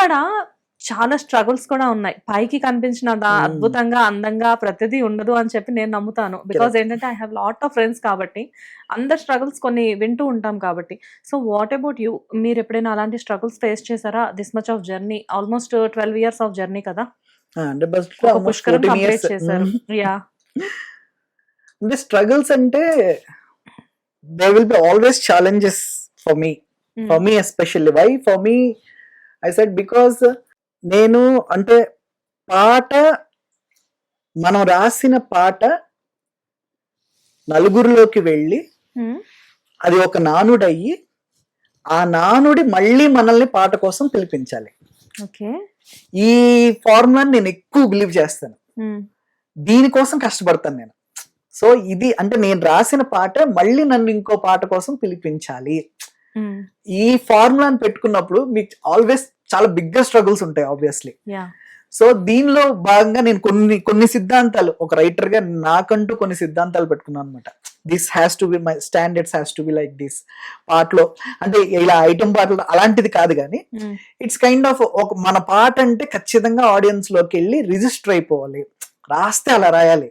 ఇక్కడ చాలా స్ట్రగుల్స్ కూడా ఉన్నాయి. పైకి కనిపించిన అద్భుతంగా, అందంగా ప్రతిదీ ఉండదు అని చెప్పి నేను నమ్ముతాను. బికాజ్ ఏంటంటే I have lot of friends కాబట్టి, అందరి స్ట్రగుల్స్ కొన్ని వింటూ ఉంటాం కాబట్టి. So what about you? మీరు ఎప్పుడైనా అలాంటి స్ట్రగుల్స్ ఫేస్ చేశారా? This much of journey, almost 12 years of journey కదా, అంటే ఒక పుష్కరం కంప్లీట్ చేశారు. యా. అంటే స్ట్రగుల్స్ అంటే there will be always challenges for me especially. Why for me? I said because నేను అంటే పాట, మనం రాసిన పాట నలుగురిలోకి వెళ్ళి అది ఒక నానుడయ్యి, ఆ నానుడి మళ్ళీ మనల్ని పాట కోసం పిలిపించాలి. ఓకే. ఈ ఫార్ములాని నేను ఎక్కువ బిలీవ్ చేస్తాను, దీనికోసం కష్టపడతాను నేను. సో ఇది అంటే నేను రాసిన పాట మళ్ళీ నన్ను ఇంకో పాట కోసం పిలిపించాలి. ఈ ఫార్ములాని పెట్టుకున్నప్పుడు మీకు ఆల్వేస్ చాలా బిగ్గర్ స్ట్రగుల్స్ ఉంటాయి ఆబ్వియస్లీ. సో దీనిలో భాగంగా నేను కొన్ని సిద్ధాంతాలు, ఒక రైటర్ గా నాకంటూ కొన్ని సిద్ధాంతాలు పెట్టుకున్నాను అనమాట. This has to be my standards, has to be like this. పాటలో అంటే ఇలా ఐటమ్ పాటలు అలాంటిది కాదు, కానీ ఇట్స్ కైండ్ ఆఫ్ ఒక మన పాట అంటే ఖచ్చితంగా ఆడియన్స్ లోకి వెళ్ళి రిజిస్టర్ అయిపోవాలి. రాస్తే అలా రాయాలి.